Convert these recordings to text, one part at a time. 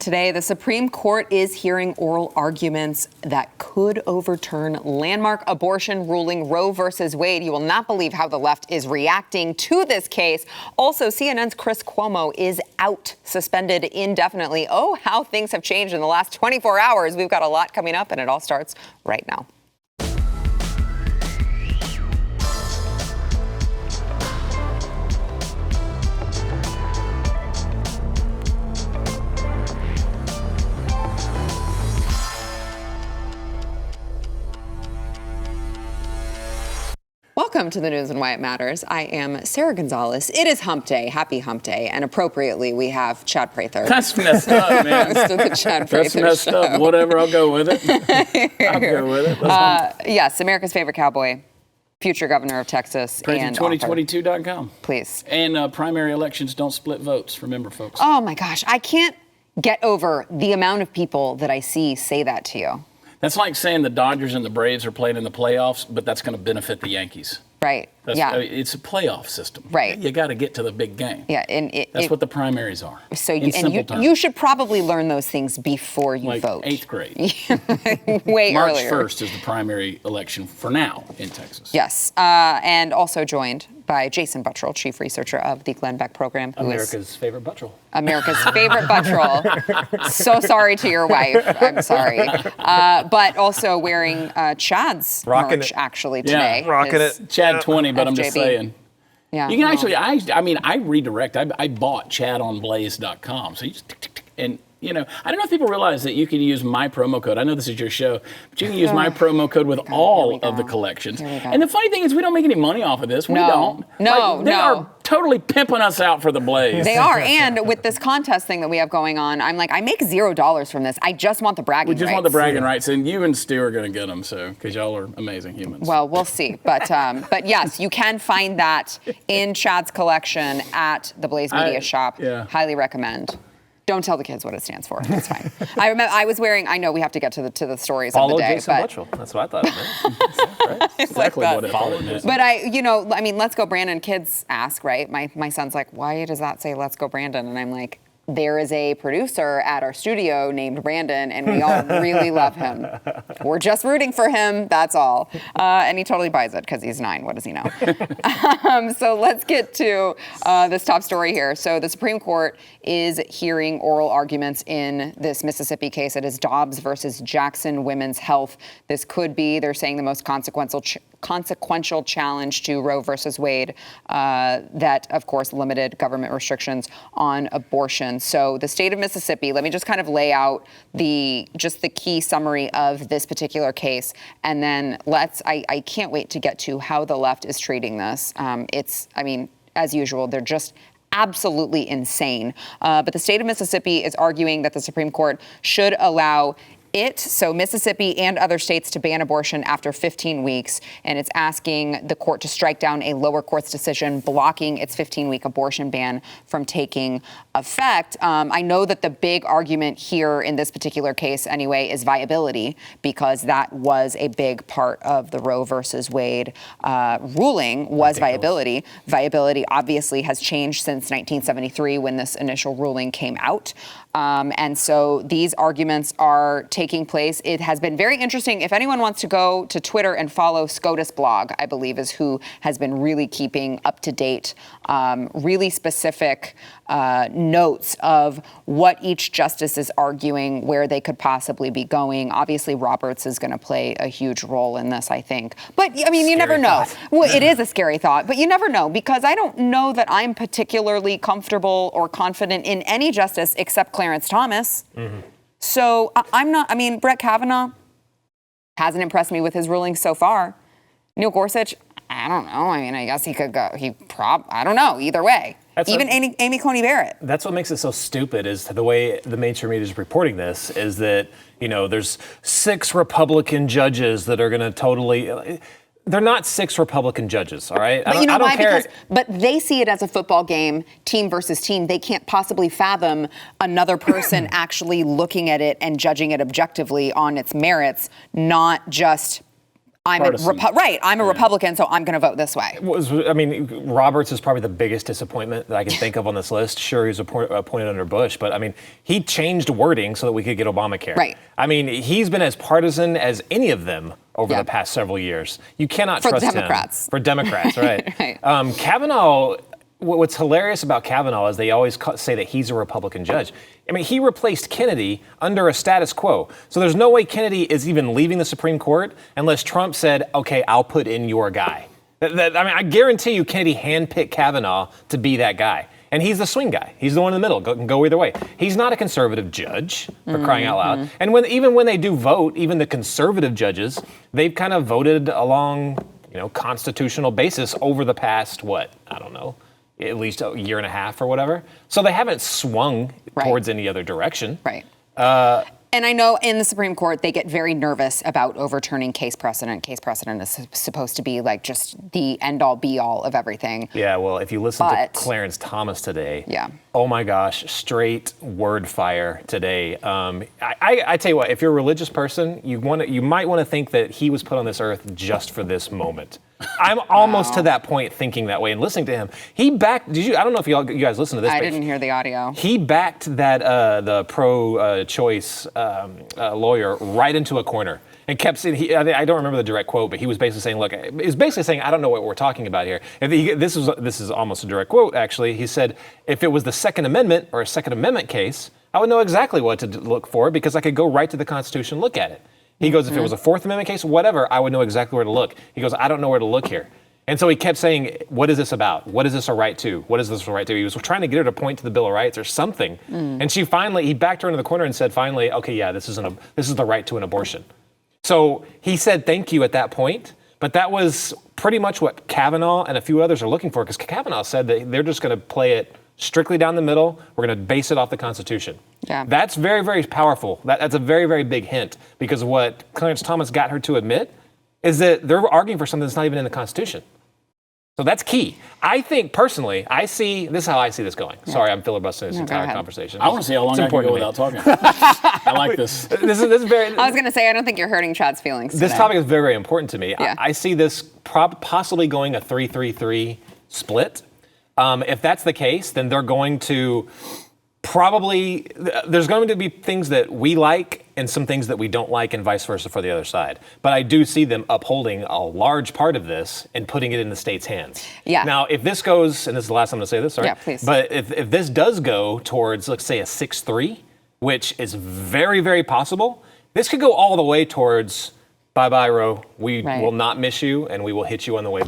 Today, the Supreme Court is hearing oral arguments that could overturn landmark abortion ruling Roe versus Wade. You will not believe how the left is reacting to this case. Also, CNN's Chris Cuomo is out, suspended indefinitely. Oh, how things have changed in the last 24 hours. We've got a lot coming up, and it all starts right now. Welcome to the news and why it matters. I am Sarah Gonzalez. It is hump day. Happy hump day. And appropriately, we have Chad Prather. That's messed up, man. The Chad Prather That's messed show. up. Whatever, I'll go with it. I'll go with it. Yes, America's favorite cowboy, future governor of Texas, and 2022.com. Please. And primary elections don't split votes. Remember, folks. Oh, my gosh. I can't get over the amount of people that I see say that to you. That's like saying the Dodgers and the Braves are playing in the playoffs, but that's going to benefit the Yankees. Right. Yeah. It's a playoff system. Right. You got to get to the big game. Yeah. And that's what the primaries are. So you should probably learn those things before you vote. 8th grade. Way March earlier. 1st is the primary election for now in Texas. Yes. And also joined by Jason Buttrell, chief researcher of the Glenn Beck program. America's favorite Buttrell. America's favorite Buttrell. So sorry to your wife. I'm sorry. But also wearing Chad's merch actually today. Yeah, rocking it. Chad 20, but FJB. I'm just saying. Yeah. You can actually, I redirect. I bought Chad on BlazeTV.com. So you just tick, tick, tick, and I don't know if people realize that you can use my promo code. I know this is your show, but you can use my promo code with all of the collections. And the funny thing is, we don't make any money off of this. We don't. They are totally pimping us out for the Blaze. They are. And with this contest thing that we have going on, I'm like, I make $0 from this. I just want the bragging rights. We just want the bragging rights, and you and Stu are going to get them, because y'all are amazing humans. Well, we'll see. But yes, you can find that in Chad's collection at the Blaze Media Shop. Yeah. Highly recommend. Don't tell the kids what it stands for. It's fine. I remember I was wearing. I know we have to get to the stories of the day. Jason Buttrell. That's what I thought it meant. Right? Exactly what it meant. But Let's Go Brandon. Kids ask, right? My son's like, why does that say Let's Go Brandon? And I'm like, there is a producer at our studio named Brandon, and we all really love him. We're just rooting for him, that's all. And he totally buys it because he's 9. What does he know? So let's get to this top story here. So the Supreme Court is hearing oral arguments in this Mississippi case. It is Dobbs versus Jackson Women's Health. This could be, they're saying, the most consequential challenge to Roe versus Wade that, of course, limited government restrictions on abortion. So the state of Mississippi, let me just kind of lay out the key summary of this particular case. And then I can't wait to get to how the left is treating this. As usual, they're just absolutely insane. But the state of Mississippi is arguing that the Supreme Court should allow so Mississippi and other states to ban abortion after 15 weeks, and it's asking the court to strike down a lower court's decision blocking its 15-week abortion ban from taking effect. I know that the big argument here in this particular case, anyway, is viability, because that was a big part of the Roe versus Wade ruling was viability. Viability obviously has changed since 1973 when this initial ruling came out. And so these arguments are taking place. It has been very interesting. If anyone wants to go to Twitter and follow SCOTUS blog, I believe is who has been really keeping up to date, really specific notes of what each justice is arguing, where they could possibly be going. Obviously, Roberts is going to play a huge role in this, I think. But, you never know. Well, it is a scary thought, but you never know, because I don't know that I'm particularly comfortable or confident in any justice except Clarence Thomas. Mm-hmm. So I'm not, Brett Kavanaugh hasn't impressed me with his rulings so far. Neil Gorsuch, I don't know. I guess he could go, I don't know, either way. Even Amy Coney Barrett. That's what makes it so stupid, is the way the mainstream media is reporting this, is that, there's 6 Republican judges that are going to totally... They're not 6 Republican judges, all right? But you know why? But they see it as a football game, team versus team. They can't possibly fathom another person actually looking at it and judging it objectively on its merits, not just I'm a Republican, so I'm going to vote this way. Roberts is probably the biggest disappointment that I can think of on this list. Sure, he was appointed under Bush, but he changed wording so that we could get Obamacare. Right. He's been as partisan as any of them over the past several years. You cannot trust him. For Democrats, right? Right. Kavanaugh. What's hilarious about Kavanaugh is they always say that he's a Republican judge. He replaced Kennedy under a status quo. So there's no way Kennedy is even leaving the Supreme Court unless Trump said, okay, I'll put in your guy. I guarantee you Kennedy handpicked Kavanaugh to be that guy. And he's the swing guy. He's the one in the middle. Go either way. He's not a conservative judge, for crying out loud. And even when they do vote, even the conservative judges, they've kind of voted along, constitutional basis over the past, at least a year and a half or whatever. So they haven't swung towards any other direction. Right. And I know in the Supreme Court, they get very nervous about overturning case precedent. Case precedent is supposed to be just the end-all, be-all of everything. Yeah, well, if you listen to Clarence Thomas today, oh my gosh, straight word fire today. I tell you what, if you're a religious person, you might want to think that he was put on this earth just for this moment. I'm almost to that point thinking that way and listening to him. He backed, I don't know if you guys listened to this. I didn't hear the audio. He backed that the pro-choice lawyer right into a corner and kept saying, I don't remember the direct quote, but he was basically saying, I don't know what we're talking about here. This is almost a direct quote, actually. He said, if it was the Second Amendment or a Second Amendment case, I would know exactly what to look for because I could go right to the Constitution and look at it. He goes, if it was a Fourth Amendment case, whatever, I would know exactly where to look. He goes, I don't know where to look here. And so he kept saying, what is this about? What is this a right to? What is this a right to? He was trying to get her to point to the Bill of Rights or something. And he backed her into the corner and said, finally, okay, yeah, this is the right to an abortion. So he said thank you at that point. But that was pretty much what Kavanaugh and a few others are looking for, because Kavanaugh said that they're just going to play it strictly down the middle. We're going to base it off the Constitution. Yeah. That's very, very powerful. That's a very, very big hint, because what Clarence Thomas got her to admit is that they're arguing for something that's not even in the Constitution. So that's key. I think, personally, this is how I see this going. Yeah. Sorry, I'm filibustering this entire conversation. I want to see how long I can go without talking. I like this. This is very... I was going to say, I don't think you're hurting Chad's feelings This today. topic is very, very important to me. Yeah. I see this possibly going a 3-3-3 split. If that's the case, then they're going to there's going to be things that we like and some things that we don't like, and vice versa for the other side. But I do see them upholding a large part of this and putting it in the state's hands. Yeah. Now, if this goes, and this is the last time I'm going to say this, sorry. Yeah, please. But if this does go towards, let's say, a 6-3, which is very, very possible, this could go all the way towards bye-bye, Roe. We will not miss you, and we will hit you on the way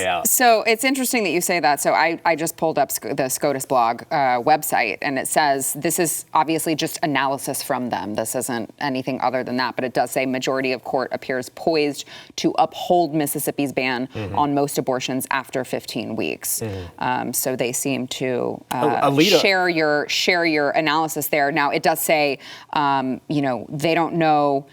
out. So it's interesting that you say that. So I just pulled up the SCOTUS blog website, and it says this is obviously just analysis from them. This isn't anything other than that, but it does say majority of court appears poised to uphold Mississippi's ban on most abortions after 15 weeks. So they seem to share your analysis there. Now, it does say, they don't know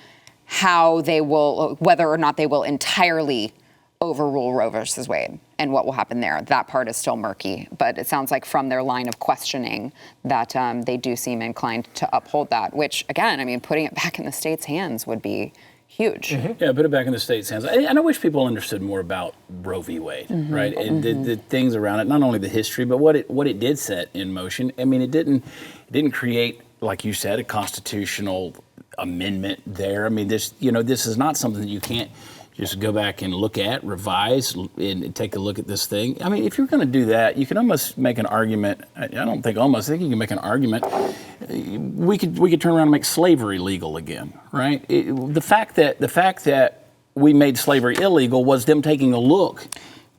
whether or not they will entirely overrule Roe versus Wade and what will happen there. That part is still murky, but it sounds like from their line of questioning that they do seem inclined to uphold that, which, again, putting it back in the state's hands would be huge. Yeah, put it back in the state's hands. And I wish people understood more about Roe v. Wade, right? And the things around it, not only the history, but what it did set in motion. It didn't create, like you said, a constitutional amendment there. This is not something that you can't just go back and look at, revise, and take a look at this thing. If you're going to do that, you can almost make an argument. I think you can make an argument. We could turn around and make slavery legal again, right? The fact that we made slavery illegal was them taking a look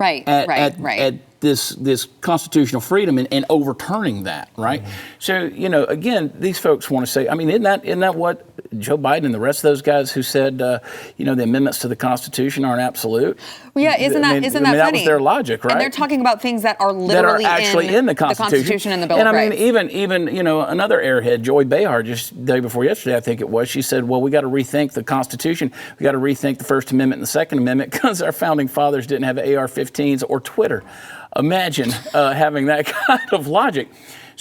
at this constitutional freedom and overturning that, right? So, again, these folks want to say, isn't that what Joe Biden and the rest of those guys who said, the amendments to the Constitution aren't absolute? Well, yeah, isn't that funny? That was their logic, right? And they're talking about things that are literally actually in the Constitution and the Bill of Rights. Even another airhead, Joy Behar, just the day before yesterday, I think it was, she said, well, we got to rethink the Constitution. We got to rethink the First Amendment and the Second Amendment because our founding fathers didn't have AR-15s or Twitter. Imagine having that kind of logic.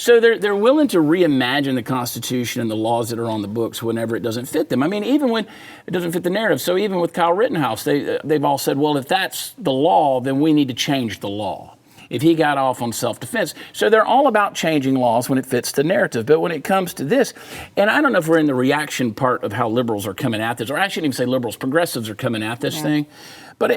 So they're willing to reimagine the Constitution and the laws that are on the books whenever it doesn't fit them. I mean, even when it doesn't fit the narrative. So even with Kyle Rittenhouse, they've all said, well, if that's the law, then we need to change the law. If he got off on self-defense. So they're all about changing laws when it fits the narrative. But when it comes to this, and I don't know if we're in the reaction part of how liberals are coming at this, or I shouldn't even say liberals, progressives are coming at this thing. But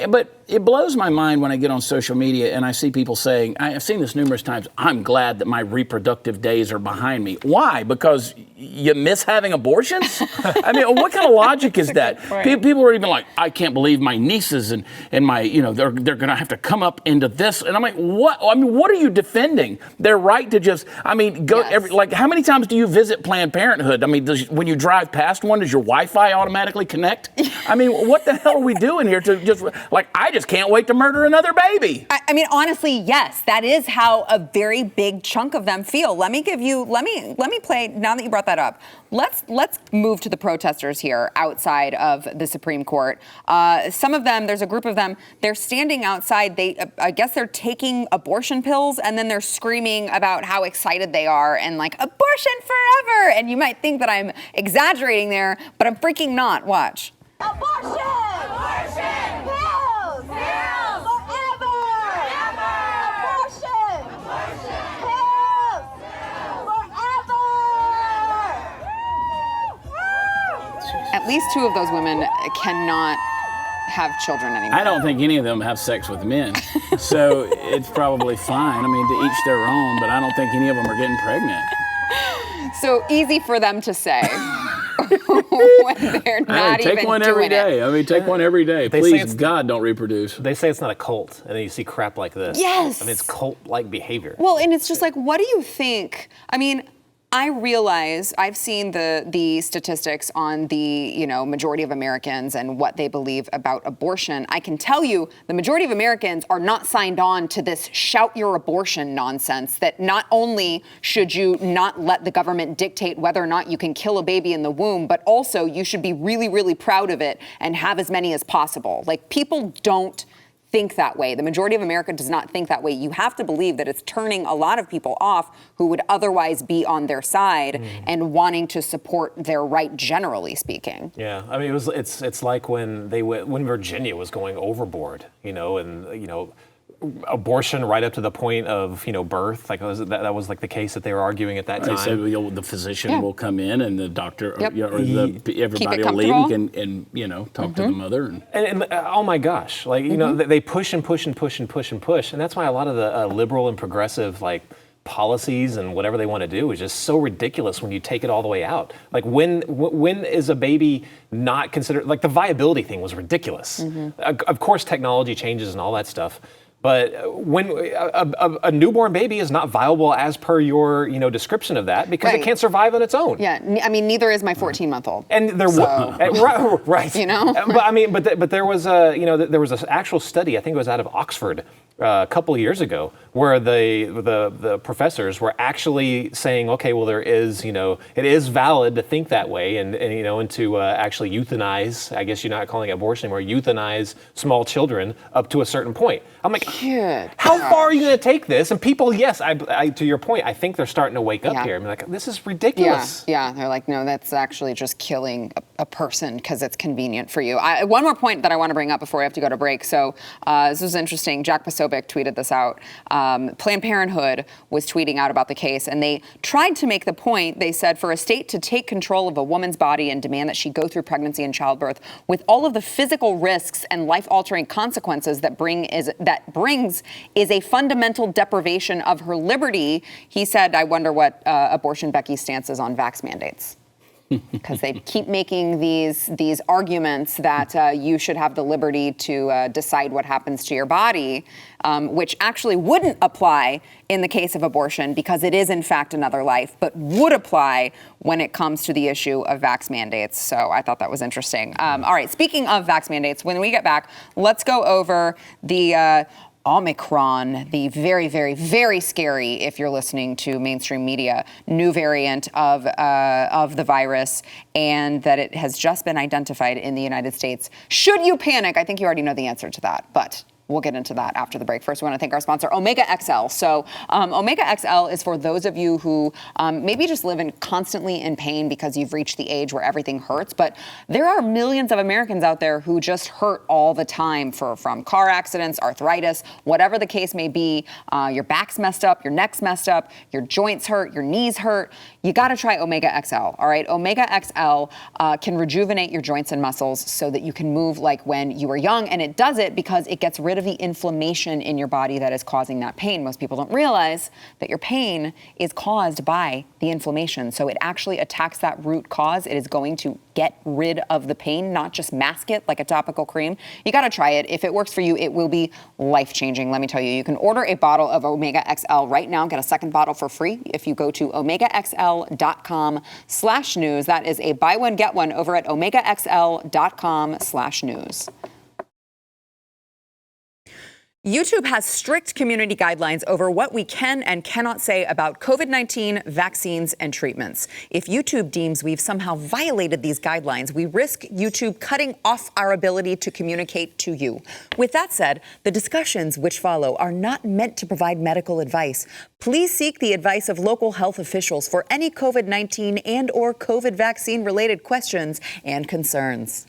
it blows my mind when I get on social media and I see people saying, I've seen this numerous times, I'm glad that my reproductive days are behind me. Why? Because you miss having abortions? I mean, what kind of logic is that? People are even like, I can't believe my nieces and my, they're going to have to come up into this. And I'm like, what? I mean, what are you defending? Their right to just, go how many times do you visit Planned Parenthood? I mean, when you drive past one, does your Wi-Fi automatically connect? I mean, what the hell are we doing here to just, I just can't wait to murder another baby. I mean, honestly, yes, that is how a very big chunk of them feel. Let me play, now that you brought that up, let's move to the protesters here outside of the Supreme Court. Some of them, there's a group of them, they're standing outside, I guess they're taking abortion pills, and then they're screaming about how excited they are and like, abortion forever! And you might think that I'm exaggerating there, but I'm freaking not. Watch. Abortion! Abortion! Pills! Pills! Forever! Forever! Abortion! Abortion! Pills! Forever! At least two of those women cannot have children anymore. I don't think any of them have sex with men. So it's probably fine. I mean, to each their own, but I don't think any of them are getting pregnant. So easy for them to say. When they're not take even one doing every day. it. I mean, take one every day. They say Please, it's- God, don't reproduce. They say it's not a cult, and then you see crap like this. Yes. I mean, it's cult-like behavior. Well, and it's just like, what do you think? I mean, I realize I've seen the statistics on the majority of Americans and what they believe about abortion. I can tell you the majority of Americans are not signed on to this shout your abortion nonsense that not only should you not let the government dictate whether or not you can kill a baby in the womb, but also you should be really, really proud of it and have as many as possible. Like, people don't think that way. The majority of America does not think that way. You have to believe that it's turning a lot of people off who would otherwise be on their side and wanting to support their right, generally speaking. Yeah, I mean, it's like when Virginia was going overboard, abortion right up to the point of birth. Like that was like the case that they were arguing at that time. They said the physician will come in and the doctor or everybody will leave and talk to the mother. And oh my gosh, they push and push and push and push and push, and that's why a lot of the liberal and progressive policies and whatever they want to do is just so ridiculous when you take it all the way out. Like when is a baby not considered? Like the viability thing was ridiculous. Of course, technology changes and all that stuff. But when a newborn baby is not viable as per your description of that because it can't survive on its own. Yeah, I mean, neither is my 14-month-old. And there right. But I mean, but there was there was an actual study. I think it was out of Oxford a couple of years ago, where the professors were actually saying, okay, well, there is it is valid to think that way, and to actually euthanize. I guess you're not calling it abortion anymore. Euthanize small children up to a certain point. I'm like, how far are you going to take this? And people, yes, I to your point, I think they're starting to wake up here. I'm like, this is ridiculous. Yeah, they're like, no, that's actually just killing a person because it's convenient for you. One more point that I want to bring up before we have to go to break. So this was interesting. Jack Posobiec tweeted this out. Planned Parenthood was tweeting out about the case, and they tried to make the point. They said, for a state to take control of a woman's body and demand that she go through pregnancy and childbirth with all of the physical risks and life-altering consequences that brings is a fundamental deprivation of her liberty. He said, I wonder what Abortion Becky's stance is on vax mandates. Because they keep making these arguments that you should have the liberty to decide what happens to your body, which actually wouldn't apply in the case of abortion because it is in fact another life, but would apply when it comes to the issue of vax mandates. So I thought that was interesting. All right, speaking of vax mandates, when we get back, let's go over the Omicron, the very, very, very scary, if you're listening to mainstream media, new variant of the virus, and that it has just been identified in the United States. Should you panic? I think you already know the answer to that, but We'll get into that after the break. First, we want to thank our sponsor, Omega XL. So Omega XL is for those of you who maybe just live constantly in pain because you've reached the age where everything hurts. But there are millions of Americans out there who just hurt all the time from car accidents, arthritis, whatever the case may be. Your back's messed up, your neck's messed up, your joints hurt, your knees hurt. You got to try Omega XL, all right? Omega XL can rejuvenate your joints and muscles so that you can move like when you were young. And it does it because it gets rid of the inflammation in your body that is causing that pain. Most people don't realize that your pain is caused by the inflammation. So it actually attacks that root cause. It is going to get rid of the pain, not just mask it like a topical cream. You got to try it. If it works for you, it will be life-changing. Let me tell you, you can order a bottle of Omega XL right now. Get a second bottle for free if you go to omegaxl.com/news. That is a buy one, get one over at omegaxl.com/news. YouTube has strict community guidelines over what we can and cannot say about COVID-19 vaccines and treatments. If YouTube deems we've somehow violated these guidelines, we risk YouTube cutting off our ability to communicate to you. With that said, the discussions which follow are not meant to provide medical advice. Please seek the advice of local health officials for any COVID-19 and/or COVID vaccine-related questions and concerns.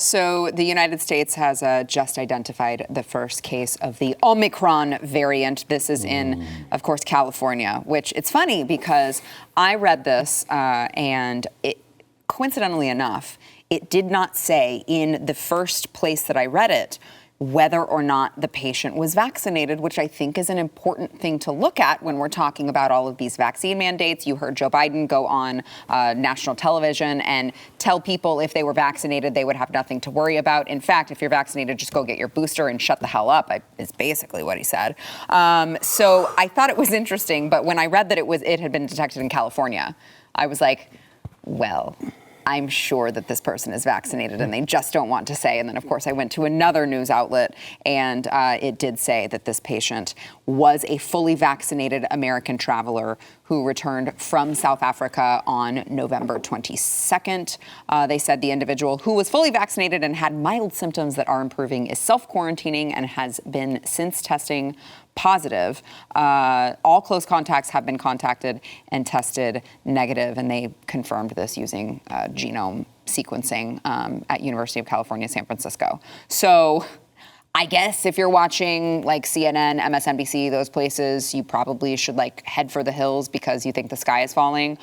So the United States has just identified the first case of the Omicron variant. This is in, of course, California, which it's funny because I read this and coincidentally enough, it did not say in the first place that I read it whether or not the patient was vaccinated, which I think is an important thing to look at when we're talking about all of these vaccine mandates. You heard Joe Biden go on national television and tell people if they were vaccinated, they would have nothing to worry about. In fact, if you're vaccinated, just go get your booster and shut the hell up, is basically what he said. So I thought it was interesting, but when I read that it had been detected in California, I was like, well, I'm sure that this person is vaccinated and they just don't want to say. And then, of course, I went to another news outlet and it did say that this patient was a fully vaccinated American traveler who returned from South Africa on November 22nd. They said the individual who was fully vaccinated and had mild symptoms that are improving is self-quarantining and has been since testing positive. All close contacts have been contacted and tested negative, and they confirmed this using genome sequencing at University of California, San Francisco. So I guess if you're watching like CNN, MSNBC, those places, you probably should like head for the hills because you think the sky is falling.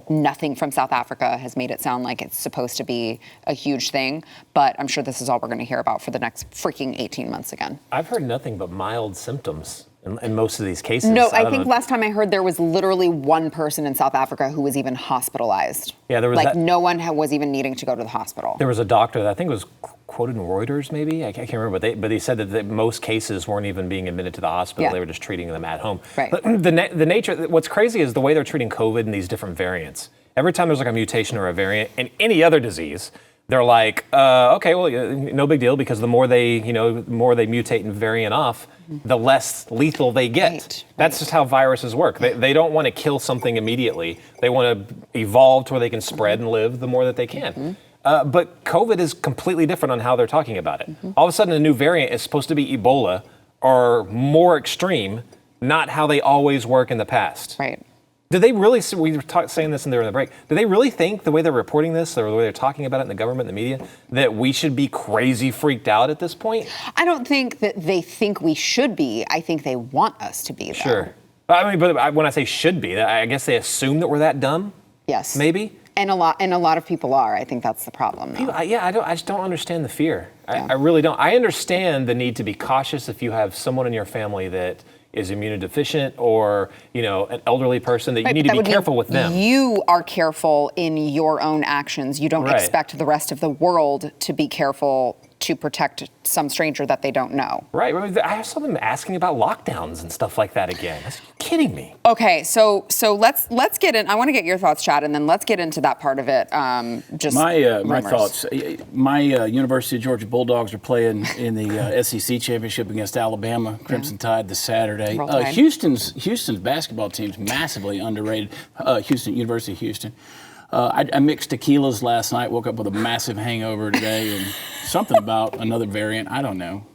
Nothing from South Africa has made it sound like it's supposed to be a huge thing, but I'm sure this is all we're going to hear about for the next freaking 18 months again. I've heard nothing but mild symptoms in most of these cases. No, I think last time I heard there was literally one person in South Africa who was even hospitalized. Yeah, there was no one was even needing to go to the hospital. There was a doctor that I think was quoted in Reuters, maybe? I can't remember, but he said that most cases weren't even being admitted to the hospital. Yeah. They were just treating them at home. Right. But the nature, what's crazy is the way they're treating COVID and these different variants. Every time there's like a mutation or a variant in any other disease, they're like, okay, well, no big deal, because the more they mutate and variant off, the less lethal they get. Right. That's just how viruses work. They don't want to kill something immediately. They want to evolve to where they can spread and live the more that they can. But COVID is completely different on how they're talking about it. All of a sudden, a new variant is supposed to be Ebola or more extreme, not how they always work in the past. Right. Do they really, we were saying this during the break, do they really think the way they're reporting this, or the way they're talking about it in the government, and the media, that we should be crazy freaked out at this point? I don't think that they think we should be. I think they want us to be, though. Sure. I mean, but when I say should be, I guess they assume that we're that dumb? Yes. Maybe? And a lot of people are. I think that's the problem, though. I just don't understand the fear. Yeah. I really don't. I understand the need to be cautious if you have someone in your family that is immunodeficient or, an elderly person, that you need to be careful with them. You are careful in your own actions. You don't expect the rest of the world to be careful to protect some stranger that they don't know. Right. I saw them asking about lockdowns and stuff like that again. Are you kidding me? Okay, so let's get in. I want to get your thoughts, Chad, and then let's get into that part of it. My thoughts. My University of Georgia Bulldogs are playing in the SEC championship against Alabama Crimson Tide this Saturday. Houston's basketball team's massively underrated. University of Houston. I mixed tequilas last night, woke up with a massive hangover today, and something about another variant. I don't know.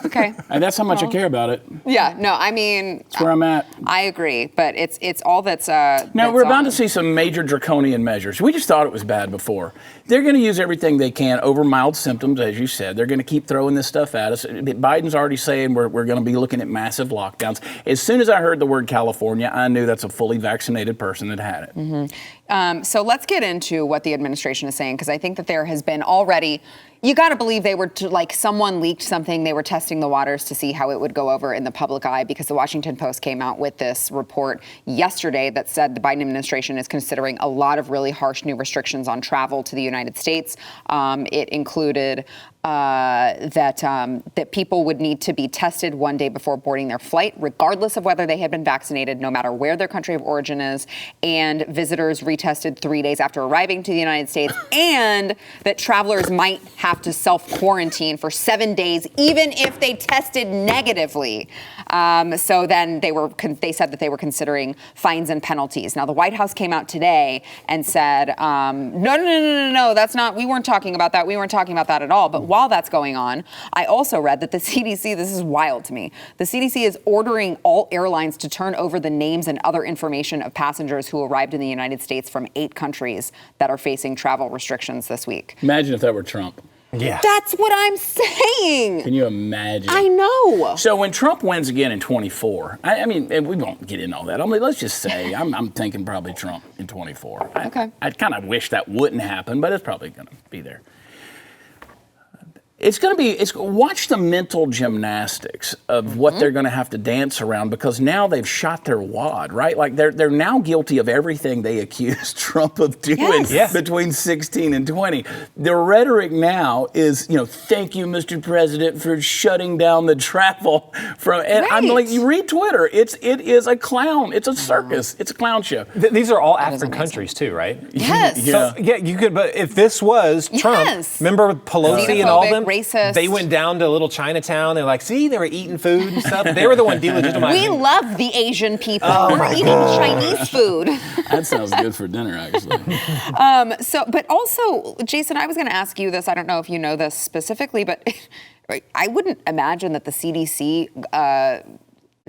Okay. And that's how much I care about it. Yeah, no, I mean, That's where I'm at. I agree, but it's all that's. Now, we're about to see some major draconian measures. We just thought it was bad before. They're going to use everything they can over mild symptoms, as you said. They're going to keep throwing this stuff at us. Biden's already saying we're going to be looking at massive lockdowns. As soon as I heard the word California, I knew that's a fully vaccinated person that had it. Mm-hmm. So let's get into what the administration is saying, because I think that there has been already. You got to believe they were someone leaked something. They were testing the waters to see how it would go over in the public eye, because the Washington Post came out with this report yesterday that said the Biden administration is considering a lot of really harsh new restrictions on travel to the United States. It included that people would need to be tested one day before boarding their flight, regardless of whether they had been vaccinated, no matter where their country of origin is, and visitors retested 3 days after arriving to the United States, and that travelers might have to self-quarantine for 7 days, even if they tested negatively. So then they said that they were considering fines and penalties. Now, the White House came out today and said, no, that's not, we weren't talking about that. We weren't talking about that at all. But while that's going on, I also read that the CDC, this is wild to me, the CDC is ordering all airlines to turn over the names and other information of passengers who arrived in the United States from 8 countries that are facing travel restrictions this week. Imagine if that were Trump. Yeah. That's what I'm saying. Can you imagine? I know. So when Trump wins again in 24, I mean, we won't get into all that. I mean, let's just say I'm thinking probably Trump in 24. Okay. I kind of wish that wouldn't happen, but it's probably going to be there. It's going to be, watch the mental gymnastics of what they're going to have to dance around, because now they've shot their wad, right? Like they're now guilty of everything they accused Trump of doing between 16 and 20. The rhetoric now is, thank you, Mr. President, for shutting down the travel from, and I'm like, you read Twitter, it is a clown. It's a circus. It's a clown show. These are all African countries too, right? Yes. So, you could, but if this was Trump, remember Pelosi and all them? Racist. They went down to little Chinatown. They're like, see, they were eating food and stuff. They were the one delegitimizing. We love the Asian people. We're eating Chinese food. That sounds good for dinner, actually. But also, Jason, I was going to ask you this. I don't know if you know this specifically, but I wouldn't imagine that the CDC,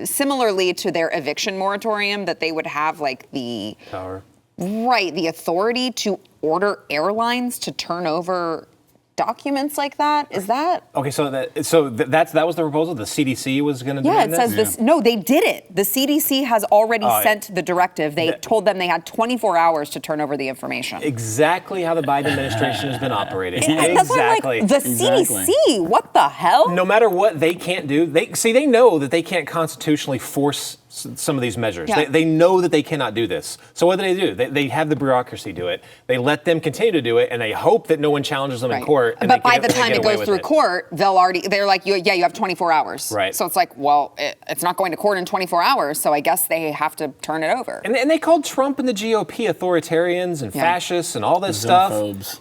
similarly to their eviction moratorium, that they would have the power, the authority to order airlines to turn over documents like that. Is that okay? So that was the proposal. The CDC was going to do it says this. No, they did it. The CDC has already sent the directive. They told them they had 24 hours to turn over the information. Exactly how the Biden administration has been operating. Exactly. The CDC. What the hell? No matter what they can't do, they know that they can't constitutionally force some of these measures. Yeah. They know that they cannot do this. So what do? They have the bureaucracy do it. They let them continue to do it, and they hope that no one challenges them in court. And but by the time it goes through court, they're like, you have 24 hours. Right. So it's like, well, it's not going to court in 24 hours, so I guess they have to turn it over. And they called Trump and the GOP authoritarians and fascists and all this stuff.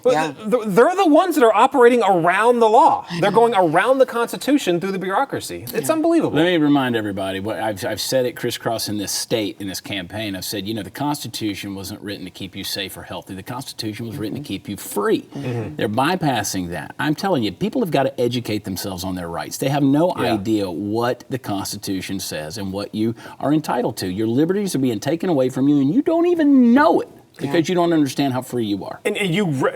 Yeah. They're the ones that are operating around the law. They're going around the Constitution through the bureaucracy. It's unbelievable. Let me remind everybody, I've said it crisscross in this state, in this campaign. I've said, the Constitution wasn't written to keep you safe or healthy. The Constitution was written to keep you free. They're bypassing that. I'm telling you, people have got to educate themselves on their rights. They have no idea what the Constitution says and what you are entitled to. Your liberties are being taken away from you, and you don't even know it. Because you don't understand how free you are. And you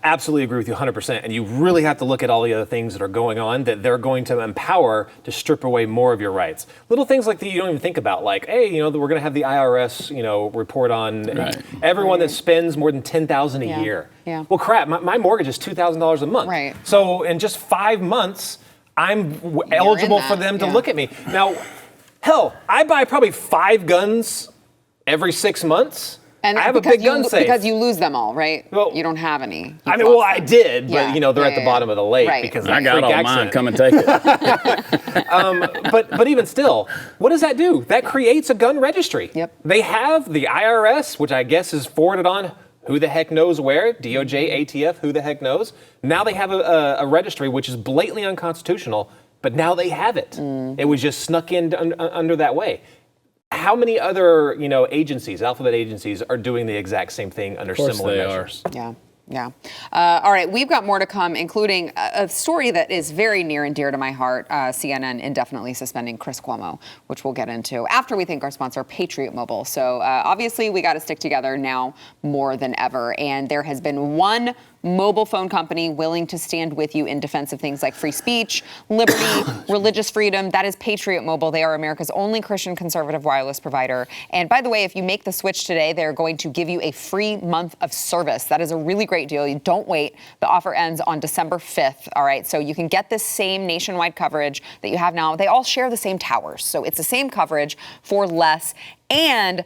absolutely agree with you 100%. And you really have to look at all the other things that are going on that they're going to empower to strip away more of your rights. Little things like that you don't even think about, like, hey, we're going to have the IRS, report on everyone that spends more than $10,000 a year. Yeah. Well, crap, my mortgage is $2,000 a month. Right. So in just 5 months, I'm eligible for them to look at me. Now, hell, I buy probably 5 guns every 6 months. And I have a big gun safe. Because you lose them all, right? Well, you don't have any. I did, but they're at the bottom of the lake because I got all mine. Come and take it. But even still, what does that do? That creates a gun registry. Yep. They have the IRS, which I guess is forwarded on who the heck knows where, DOJ, ATF, who the heck knows. Now they have a registry which is blatantly unconstitutional, but now they have it. It was just snuck in under that way. how many other, agencies, alphabet agencies, are doing the exact same thing under similar measures? Yeah. Yeah. All right. We've got more to come, including a story that is very near and dear to my heart. CNN indefinitely suspending Chris Cuomo, which we'll get into after we thank our sponsor, Patriot Mobile. So obviously, we got to stick together now more than ever. And there has been one mobile phone company willing to stand with you in defense of things like free speech, liberty, religious freedom. That is Patriot Mobile. They are America's only Christian conservative wireless provider. And by the way, if you make the switch today, they're going to give you a free month of service. That is a really great deal. You don't wait. The offer ends on December 5th. All right. So you can get this same nationwide coverage that you have now. They all share the same towers. So it's the same coverage for less. And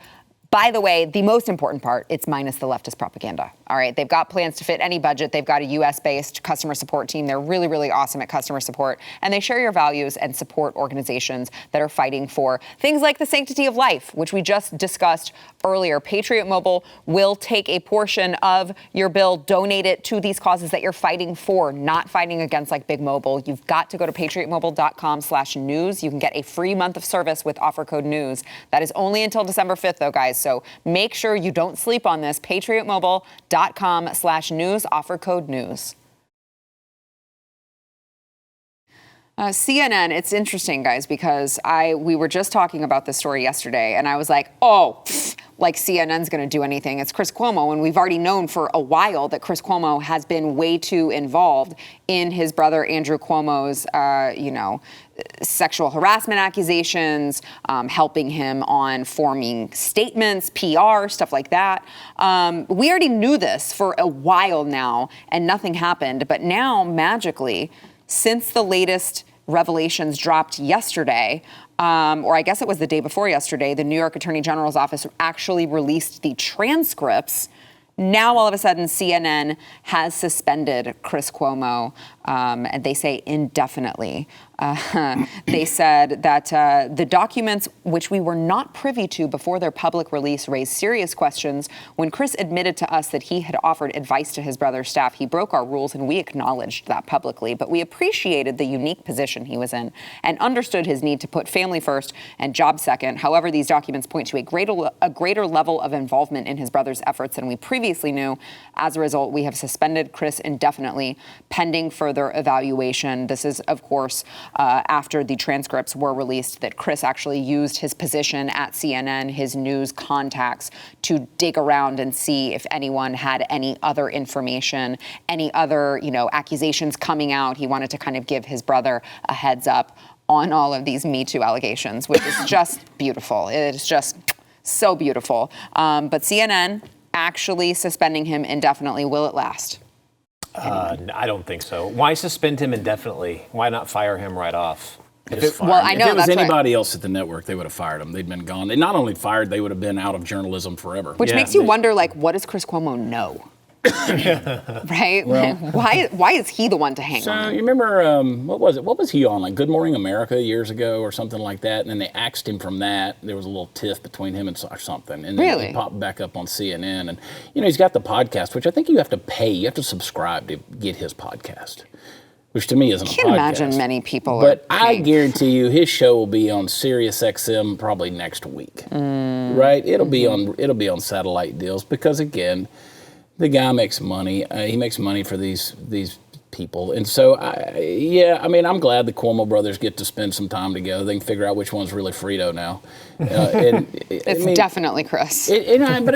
by the way, the most important part, it's minus the leftist propaganda. All right. They've got plans to fit any budget. They've got a U.S.-based customer support team. They're really, really awesome at customer support. And they share your values and support organizations that are fighting for things like the sanctity of life, which we just discussed earlier. Patriot Mobile will take a portion of your bill, donate it to these causes that you're fighting for, not fighting against like Big Mobile. You've got to go to patriotmobile.com/news. You can get a free month of service with offer code news. That is only until December 5th, though, guys. So make sure you don't sleep on this. patriotmobile.com/news, offer code news. CNN, it's interesting, guys, because we were just talking about this story yesterday, and I was like, like CNN's going to do anything. It's Chris Cuomo, and we've already known for a while that Chris Cuomo has been way too involved in his brother Andrew Cuomo's, sexual harassment accusations, helping him on forming statements, PR, stuff like that. We already knew this for a while now, and nothing happened. But now, magically, since the latest revelations dropped yesterday, or I guess it was the day before yesterday, the New York Attorney General's office actually released the transcripts. Now, all of a sudden, CNN has suspended Chris Cuomo, and they say indefinitely. They said that the documents, which we were not privy to before their public release, raised serious questions. When Chris admitted to us that he had offered advice to his brother's staff, he broke our rules, and we acknowledged that publicly. But we appreciated the unique position he was in and understood his need to put family first and job second. However, these documents point to a greater level of involvement in his brother's efforts than we previously knew. As a result, we have suspended Chris indefinitely, pending further evaluation. This is, of course, after the transcripts were released that Chris actually used his position at CNN, his news contacts, to dig around and see if anyone had any other information, any other, accusations coming out. He wanted to kind of give his brother a heads up on all of these Me Too allegations, which is just beautiful. It is just so beautiful. But CNN actually suspending him indefinitely. Will it last? I don't think so. Why suspend him indefinitely? Why not fire him right off? I know if it was that's anybody else at the network, they would have fired him. They'd been gone. They not only fired, they would have been out of journalism forever. Which makes you wonder, what does Chris Cuomo know? Right? Well, why is he the one to hang on? So you remember, what was it? What was he on? Like Good Morning America years ago or something like that? And then they axed him from that. There was a little tiff between him and something. And then he popped back up on CNN. And, he's got the podcast, which I think you have to pay. You have to subscribe to get his podcast, which to me isn't a podcast. I can't imagine many people But I guarantee you his show will be on Sirius XM probably next week. Right? It'll be on satellite deals because, again, the guy makes money. He makes money for these people. And so, I'm glad the Cuomo brothers get to spend some time together. They can figure out which one's really Frito now. It's definitely Chris. But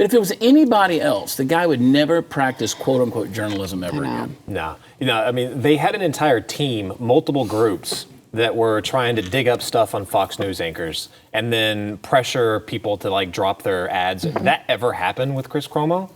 if it was anybody else, the guy would never practice quote-unquote journalism ever again. No. They had an entire team, multiple groups, that were trying to dig up stuff on Fox News anchors and then pressure people to drop their ads. Did that ever happen with Chris Cuomo?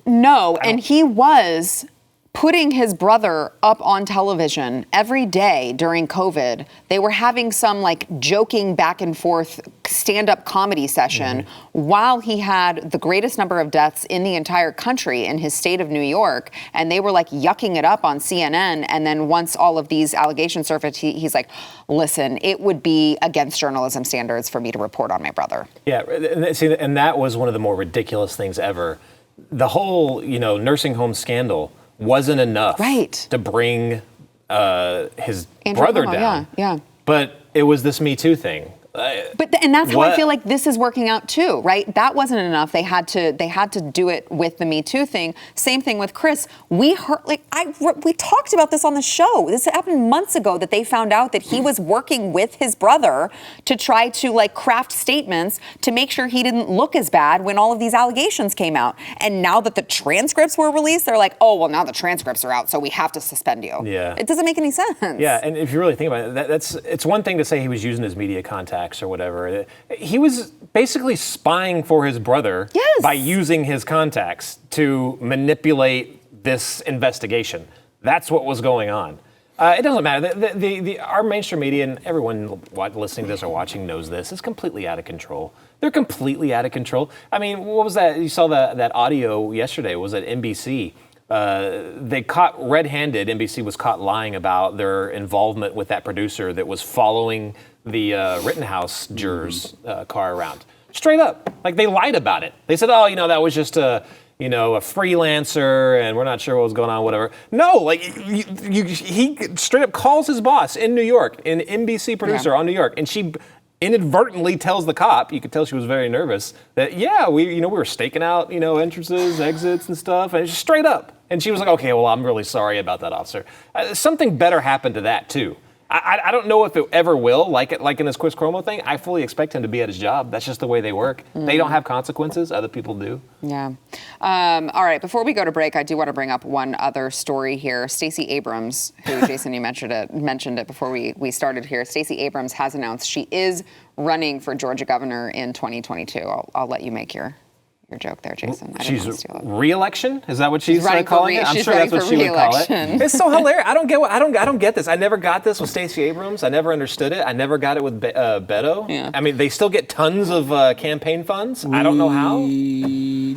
No, and he was putting his brother up on television every day during COVID. They were having some joking back and forth stand-up comedy session while he had the greatest number of deaths in the entire country in his state of New York. And they were yucking it up on CNN. And then once all of these allegations surfaced, he's like, listen, it would be against journalism standards for me to report on my brother. Yeah, and that was one of the more ridiculous things ever. The whole, nursing home scandal wasn't enough to bring his Andrew brother Cuomo, down. Yeah. But it was this Me Too thing. And that's how I feel like this is working out too, right? That wasn't enough. They had to do it with the Me Too thing. Same thing with Chris. We talked about this on the show. This happened months ago that they found out that he was working with his brother to try to like craft statements to make sure he didn't look as bad when all of these allegations came out. And now that the transcripts were released, they're like, oh, well, now the transcripts are out, so we have to suspend you. Yeah. It doesn't make any sense. Yeah, and if you really think about it, it's one thing to say he was using his media contacts or whatever. He was basically spying for his brother by using his contacts to manipulate this investigation. That's what was going on. It doesn't matter. Our mainstream media and everyone listening to this or watching knows this is completely out of control. They're completely out of control. I mean, what was that? You saw that audio yesterday. Was at NBC. They caught red-handed. NBC was caught lying about their involvement with that producer that was following the Rittenhouse jurors' car around. Straight up, like they lied about it. They said, "Oh, that was just a freelancer, and we're not sure what was going on, whatever." No, like he straight up calls his boss in New York, an NBC producer on New York, and she inadvertently tells the cop, you could tell she was very nervous, that we were staking out, entrances, exits and stuff, and it's just straight up. And she was like, okay, well, I'm really sorry about that, officer. Something better happened to that too. I don't know if it ever will, like in this Chris Cuomo thing. I fully expect him to be at his job. That's just the way they work. They don't have consequences. Other people do. Yeah. All right. Before we go to break, I do want to bring up one other story here. Stacey Abrams, who, Jason, you mentioned it before we started here. Stacey Abrams has announced she is running for Georgia governor in 2022. I'll let you make your joke there, Jason. She's re-election? Is that what she's calling it? I'm she's sure that's what she would call it. It's so hilarious. I don't get this. I never got this with Stacey Abrams. I never understood it. I never got it with Beto. Yeah. I mean, they still get tons of campaign funds. I don't know how.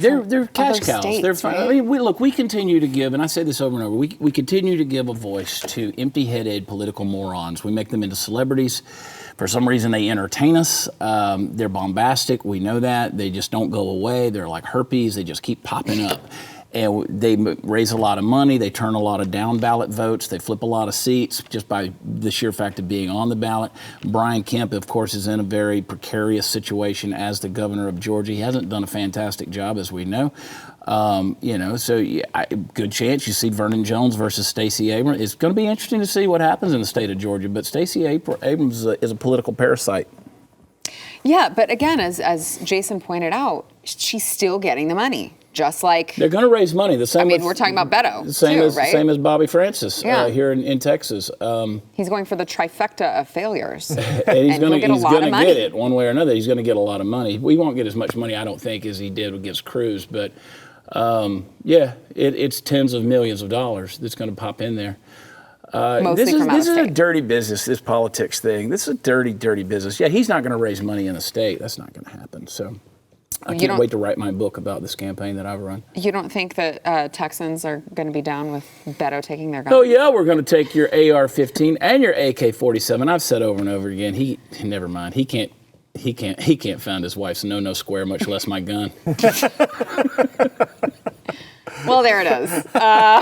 They're cash cows. States, They're fine. right? I mean, we continue to give, and I say this over and over, we continue to give a voice to empty-headed political morons. We make them into celebrities. For some reason, they entertain us. They're bombastic. We know that. They just don't go away. They're like herpes. They just keep popping up. And they raise a lot of money. They turn a lot of down ballot votes. They flip a lot of seats just by the sheer fact of being on the ballot. Brian Kemp, of course, is in a very precarious situation as the governor of Georgia. He hasn't done a fantastic job, as we know. Good chance you see Vernon Jones versus Stacey Abrams. It's going to be interesting to see what happens in the state of Georgia, but Stacey Abrams is a political parasite. Yeah, but again, as Jason pointed out, she's still getting the money. Just like they're going to raise money. The same. We're talking about Beto, right? Same as Bobby Francis here in Texas. He's going for the trifecta of failures, and he's going to get it one way or another. He's going to get a lot of money. We won't get as much money, I don't think, as he did against Cruz, but it's tens of millions of dollars that's going to pop in there. This is a dirty business, this politics thing. This is a dirty, dirty business. Yeah, he's not going to raise money in the state. That's not going to happen. So I can't wait to write my book about this campaign that I've run. You don't think that Texans are going to be down with Beto taking their guns? Oh, yeah, we're going to take your AR-15 and your AK-47. I've said over and over again, never mind. He can't find his wife's no square, much less my gun. Well, there it is. All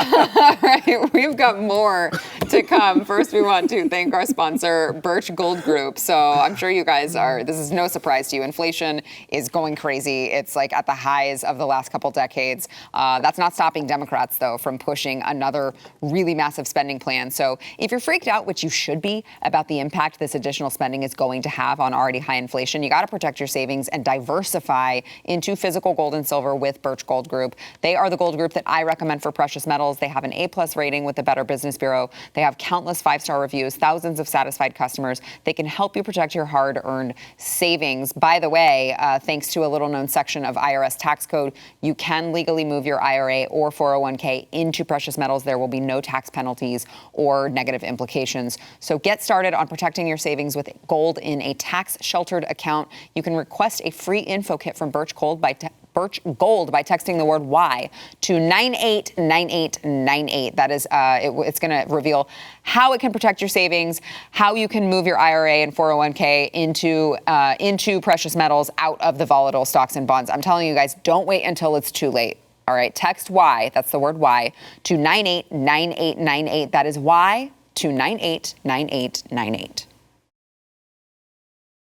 right, we've got more to come. First, we want to thank our sponsor, Birch Gold Group. So I'm sure you guys this is no surprise to you. Inflation is going crazy. It's like at the highs of the last couple decades. That's not stopping Democrats, though, from pushing another really massive spending plan. So if you're freaked out, which you should be, about the impact this additional spending is going to have on already high inflation, you got to protect your savings and diversify into physical gold and silver with Birch Gold Group. They are the gold group that I recommend for precious metals. They have an A+ rating with the Better Business Bureau. They have countless 5-star reviews, thousands of satisfied customers. They can help you protect your hard-earned savings. By the way, thanks to a little-known section of IRS tax code, you can legally move your IRA or 401k into precious metals. There will be no tax penalties or negative implications. So get started on protecting your savings with gold in a tax-sheltered account. You can request a free info kit from Birch Gold by texting the word Y to 989898. That is, it's going to reveal how it can protect your savings, how you can move your IRA and 401k into precious metals out of the volatile stocks and bonds. I'm telling you guys, don't wait until it's too late. All right, text Y, that's the word Y, to 989898. That is Y to 989898.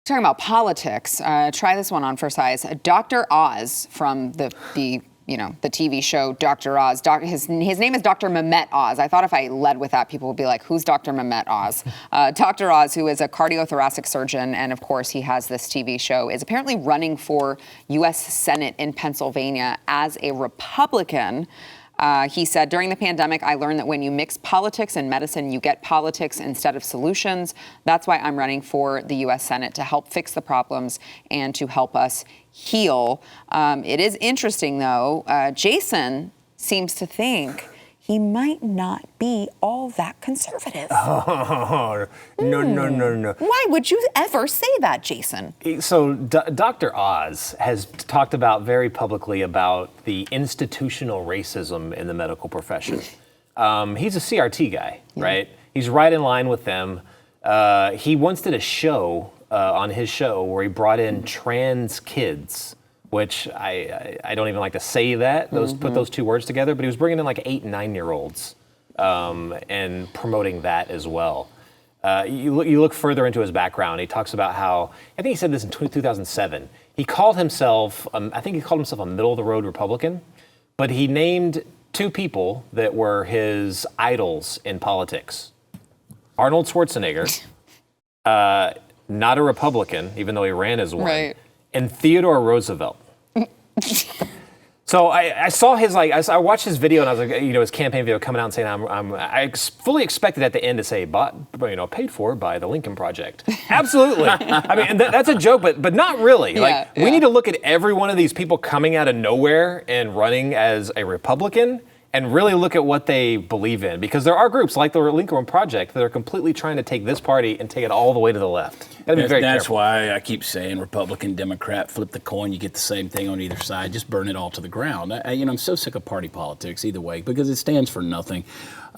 Talking about politics, try this one on for size. Dr. Oz from the TV show Dr. Oz. His name is Dr. Mehmet Oz. I thought if I led with that, people would be like, who's Dr. Mehmet Oz? Dr. Oz, who is a cardiothoracic surgeon, and of course he has this TV show, is apparently running for U.S. Senate in Pennsylvania as a Republican. He said, during the pandemic, I learned that when you mix politics and medicine, you get politics instead of solutions. That's why I'm running for the U.S. Senate, to help fix the problems and to help us heal. It is interesting, though. Jason seems to think he might not be all that conservative. Oh, no. Why would you ever say that, Jason? So Dr. Oz has talked about very publicly about the institutional racism in the medical profession. He's a CRT guy, right? He's right in line with them. He once did a show on his show where he brought in trans kids, which I don't even like to say that, put those two words together, but he was bringing in like 8 and 9-year-olds and promoting that as well. You look further into his background, he talks about how, I think he said this in 2007, he called himself, a middle-of-the-road Republican, but he named 2 people that were his idols in politics. Arnold Schwarzenegger, not a Republican, even though he ran as one, Right. and Theodore Roosevelt. So I saw I watched his video, and I was like, his campaign video coming out and saying, I fully expected at the end to say, paid for by the Lincoln Project. Absolutely. I mean, that's a joke, but not really. We need to look at every one of these people coming out of nowhere and running as a Republican and really look at what they believe in. Because there are groups like the Lincoln Project that are completely trying to take this party and take it all the way to the left. That's why I keep saying Republican, Democrat, flip the coin, you get the same thing on either side. Just burn it all to the ground. I'm so sick of party politics either way because it stands for nothing.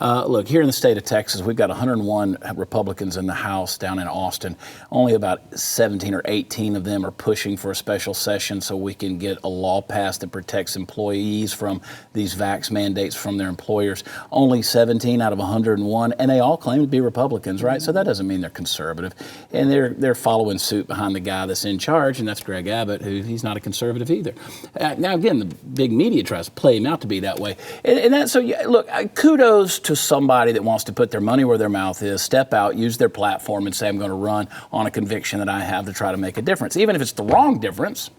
Look, here in the state of Texas, we've got 101 Republicans in the House down in Austin. Only about 17 or 18 of them are pushing for a special session so we can get a law passed that protects employees from these vax mandates from their employers. Only 17 out of 101, and they all claim to be Republicans, right? So that doesn't mean they're conservative. And they're following suit behind the guy that's in charge, and that's Greg Abbott, he's not a conservative either. Now, again, the big media tries to play him out to be that way. Look, kudos to somebody that wants to put their money where their mouth is, step out, use their platform, and say, I'm going to run on a conviction that I have to try to make a difference. Even if it's the wrong difference,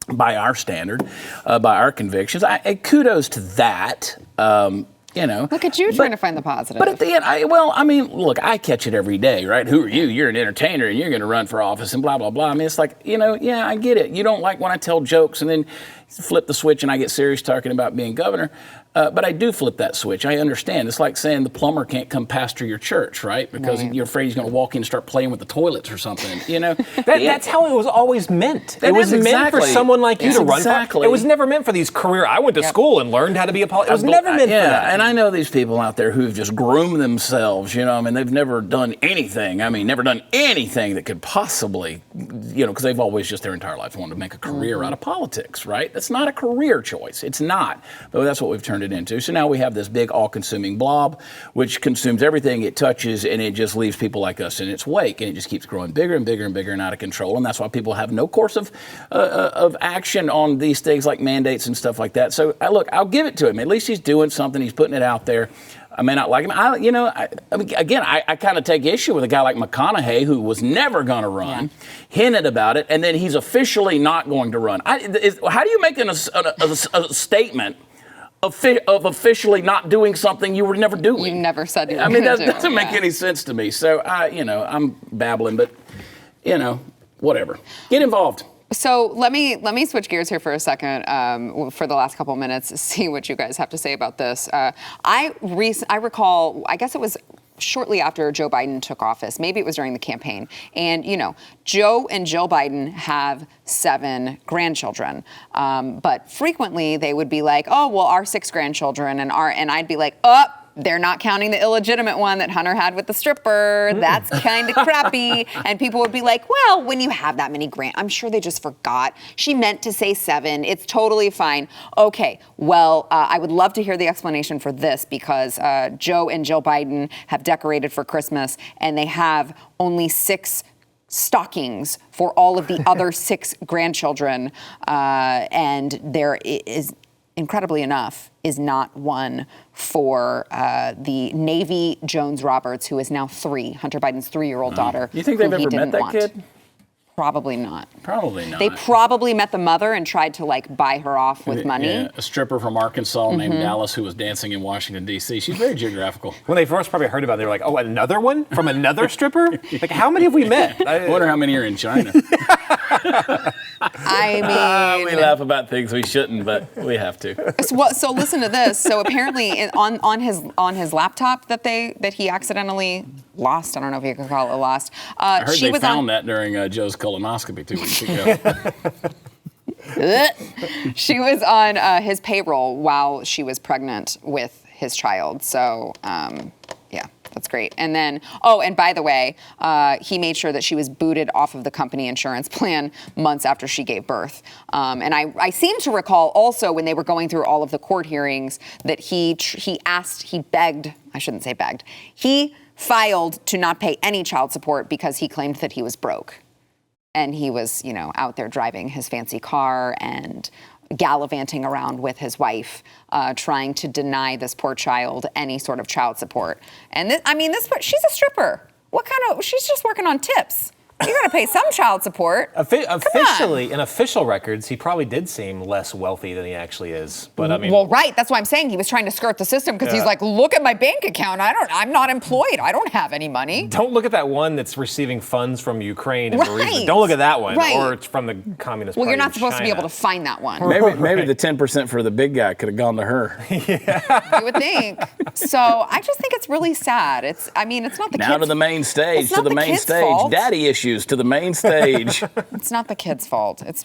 by our standard, by our convictions. Kudos to that. Look at you trying to find the positive. But at the end, I catch it every day, right? Who are you? You're an entertainer and you're going to run for office and blah, blah, blah. I mean, it's like, I get it. You don't like when I tell jokes and then flip the switch and I get serious talking about being governor. But I do flip that switch. I understand. It's like saying the plumber can't come pastor your church, right? Because you're afraid he's going to walk in and start playing with the toilets or something. That's how it was always meant. It was meant for someone like you to run for. It was never meant for these career. I went to school and learned how to be a politician. It was never meant for that. And I know these people out there who've just groomed themselves. They've never done anything. Never done anything that could possibly, because they've always just their entire life wanted to make a career out of politics, right? That's not a career choice. It's not. But that's what we've turned it into. So now we have this big all-consuming blob, which consumes everything it touches, and it just leaves people like us in its wake, and it just keeps growing bigger and bigger and bigger and out of control. And that's why people have no course of action on these things like mandates and stuff like that. So I'll give it to him. At least he's doing something. He's putting it out there. I may not like him. I kind of take issue with a guy like McConaughey, who was never going to run, hinted about it, and then he's officially not going to run. How do you make a statement of officially not doing something you were never doing? You never said you were going to do. That doesn't make any sense to me. So, I'm babbling, but, whatever. Get involved. So let me switch gears here for a second for the last couple of minutes, see what you guys have to say about this. I recall, I guess it was shortly after Joe Biden took office, maybe it was during the campaign, and Joe and Jill Biden have 7 grandchildren, but frequently they would be like, oh, well, our 6 grandchildren, and I'd be like, oh, they're not counting the illegitimate one that Hunter had with the stripper. That's kind of crappy. And people would be like, well, when you have that many I'm sure they just forgot. She meant to say 7. It's totally fine. Okay, well, I would love to hear the explanation for this because Joe and Jill Biden have decorated for Christmas and they have only 6 stockings for all of the other 6 grandchildren, and there is, incredibly enough, is not one for the Navy Jones Roberts, who is now 3, Hunter Biden's 3-year-old daughter. You think they've ever met that kid? Probably not. Probably not. They probably met the mother and tried to like buy her off with money. Yeah, a stripper from Arkansas named Dallas who was dancing in Washington, D.C. She's very geographical. When they first probably heard about it, they were like, oh, another one? From another stripper? Like, how many have we met? I wonder how many are in China. I mean, we laugh about things we shouldn't, but we have to. So listen to this. So apparently on his laptop that he accidentally lost. I don't know if you could call it lost. I heard they found that during Joe's colonoscopy 2 weeks ago. She was on his payroll while she was pregnant with his child. So, yeah, that's great. And then, and by the way, he made sure that she was booted off of the company insurance plan months after she gave birth. And I seem to recall also when they were going through all of the court hearings that he filed to not pay any child support because he claimed that he was broke. And he was, out there driving his fancy car and gallivanting around with his wife, trying to deny this poor child any sort of child support. And she's a stripper. She's just working on tips. You got to pay some child support. Officially, in official records, he probably did seem less wealthy than he actually is. But I mean, well, right. That's why I'm saying he was trying to skirt the system because he's like, look at my bank account. I'm not employed. I don't have any money. Don't look at that one that's receiving funds from Ukraine and Burisma. Don't look at that one, or it's from the Communist Party. Well, you're not supposed China. to be able to find that one. Maybe the 10% for the big guy could have gone to her. You would think. So I just think it's really sad. It's not the now to the main stage. To the main stage. Fault. Daddy issues to the main stage. It's not the kid's fault. It's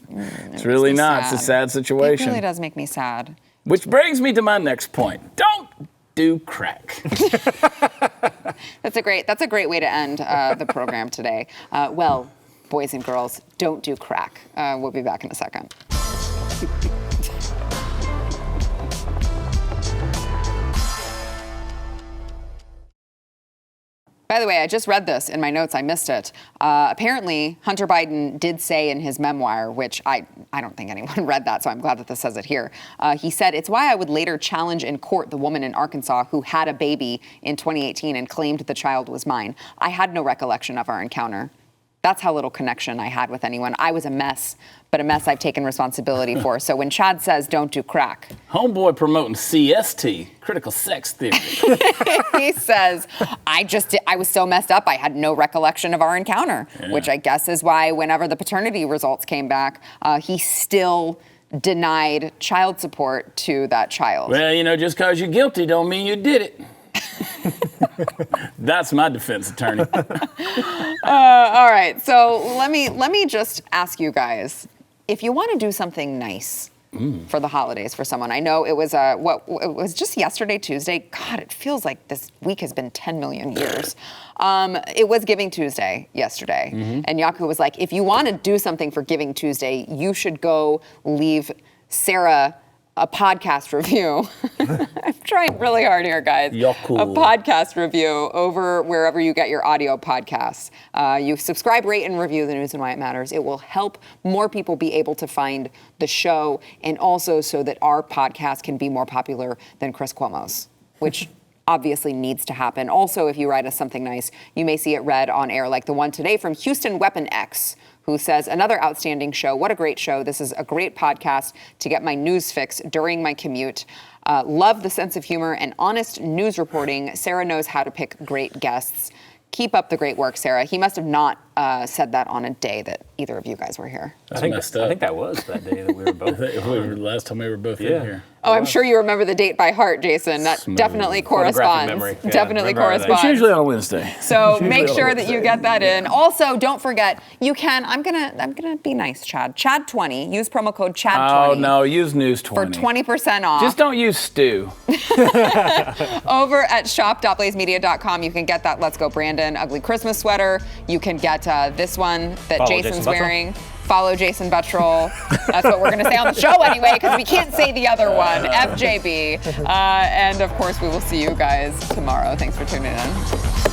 really not. Sad. It's a sad situation. It really does make me sad. Which brings me to my next point. Don't do crack. That's a great way to end the program today. Well, boys and girls, don't do crack. We'll be back in a second. By the way, I just read this in my notes. I missed it. Apparently, Hunter Biden did say in his memoir, which I don't think anyone read that, so I'm glad that this says it here. He said, "It's why I would later challenge in court the woman in Arkansas who had a baby in 2018 and claimed the child was mine. I had no recollection of our encounter. That's how little connection I had with anyone. I was a mess, but a mess I've taken responsibility for. So when Chad says don't do crack." Homeboy promoting CST, critical sex theory. He says, I was so messed up, I had no recollection of our encounter, which I guess is why whenever the paternity results came back, he still denied child support to that child. Well, just because you're guilty don't mean you did it. That's my defense attorney. All right, so let me just ask you guys, if you want to do something nice for the holidays for someone, I know it was it was just yesterday, Tuesday. God, it feels like this week has been 10 million years. It was Giving Tuesday yesterday, and Yaku was like, if you want to do something for Giving Tuesday, you should go leave Sarah a podcast review. I'm trying really hard here, guys. Yaku. A podcast review over wherever you get your audio podcasts. You subscribe, rate, and review The News and Why It Matters. It will help more people be able to find the show, and also so that our podcast can be more popular than Chris Cuomo's, which obviously needs to happen. Also, if you write us something nice, you may see it read on air, like the one today from Houston Weapon X, who says, "Another outstanding show. What a great show. This is a great podcast to get my news fix during my commute. Love the sense of humor and honest news reporting. Sarah knows how to pick great guests. Keep up the great work, Sarah." He must have not said that on a day that either of you guys were here. That's messed up. I think that was that day that we were both. Last time we were both in here. Oh, I'm sure you remember the date by heart, Jason. That definitely corresponds. Memory. Yeah, Definitely corresponds. It's usually on a Wednesday. So make sure that you get that in. Also, don't forget, you can. I'm gonna be nice, Chad. Chad20. Use promo code Chad20. Oh no, use News 20 for 20% off. Just don't use stew. Over at shop.blazemedia.com, you can get that Let's Go Brandon ugly Christmas sweater. You can get this one that Follow Jason's Jason Buttrell. wearing. Follow Jason Buttrell. That's what we're going to say on the show anyway, because we can't say the other one. FJB. And of course, we will see you guys tomorrow. Thanks for tuning in.